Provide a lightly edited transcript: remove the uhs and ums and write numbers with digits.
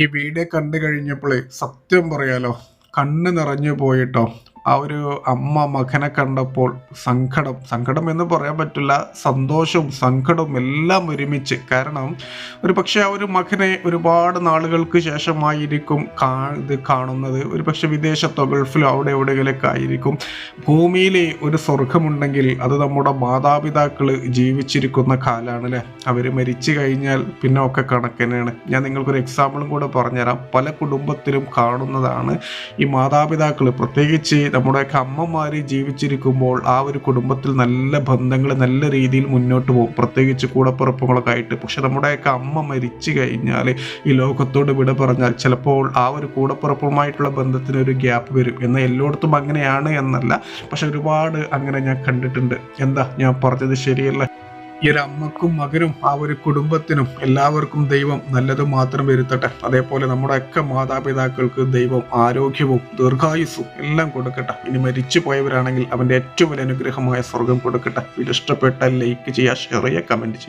ഈ വീഡിയോ കണ്ടു കഴിഞ്ഞപ്പോഴേ സത്യം പറയാലോ, കണ്ണ് നിറഞ്ഞു പോയിട്ടോ. ആ ഒരു അമ്മ മകനെ കണ്ടപ്പോൾ സങ്കടം എന്ന് പറയാൻ പറ്റില്ല, സന്തോഷവും സങ്കടവും എല്ലാം ഒരുമിച്ച്. കാരണം ഒരു പക്ഷെ ആ ഒരു മകനെ ഒരുപാട് നാളുകൾക്ക് ശേഷമായിരിക്കും ഇത് കാണുന്നത്. ഒരു പക്ഷെ വിദേശത്തോ ഗൾഫിലോ അവിടെ എവിടെയെങ്കിലൊക്കെ ആയിരിക്കും. ഭൂമിയിലെ ഒരു സ്വർഗമുണ്ടെങ്കിൽ അത് നമ്മുടെ മാതാപിതാക്കൾ ജീവിച്ചിരിക്കുന്ന കാലാണ് അല്ലേ. അവർ മരിച്ചു കഴിഞ്ഞാൽ പിന്നെ ഒക്കെ കണക്കിനാണ്. ഞാൻ നിങ്ങൾക്കൊരു എക്സാമ്പിളും കൂടെ പറഞ്ഞുതരാം. പല കുടുംബത്തിലും കാണുന്നതാണ്. ഈ മാതാപിതാക്കൾ, പ്രത്യേകിച്ച് നമ്മുടെയൊക്കെ അമ്മമാർ ജീവിച്ചിരിക്കുമ്പോൾ ആ ഒരു കുടുംബത്തിൽ നല്ല ബന്ധങ്ങൾ നല്ല രീതിയിൽ മുന്നോട്ട് പോകും, പ്രത്യേകിച്ച് കൂടപ്പിറപ്പുകളൊക്കെ ആയിട്ട്. പക്ഷെ നമ്മുടെയൊക്കെ അമ്മ മരിച്ചു കഴിഞ്ഞാൽ, ഈ ലോകത്തോട് വിട പറഞ്ഞാൽ, ചിലപ്പോൾ ആ ഒരു കൂടപ്പിറപ്പുമായിട്ടുള്ള ബന്ധത്തിന് ഒരു ഗ്യാപ്പ് വരും. എന്നാൽ എല്ലായിടത്തും അങ്ങനെയാണ് എന്നല്ല, പക്ഷെ ഒരുപാട് അങ്ങനെ ഞാൻ കണ്ടിട്ടുണ്ട്. എന്താ ഞാൻ പറഞ്ഞത് ശരിയല്ല? ഈ ഒരു അമ്മക്കും മകനും ആ ഒരു കുടുംബത്തിനും എല്ലാവർക്കും ദൈവം നല്ലത് മാത്രം വരുത്തട്ടെ. അതേപോലെ നമ്മുടെയൊക്കെ മാതാപിതാക്കൾക്ക് ദൈവം ആരോഗ്യവും ദീർഘായുസ്സും എല്ലാം കൊടുക്കട്ടെ. ഇനി മരിച്ചു പോയവരാണെങ്കിൽ അവൻ്റെ ഏറ്റവും വലിയ അനുഗ്രഹമായ സ്വർഗം കൊടുക്കട്ടെ. ഇത് ഇഷ്ടപ്പെട്ടാൽ ലൈക്ക് ചെയ്യുക, ഷെയർ ചെയ്യുക, കമൻറ്റ് ചെയ്യുക.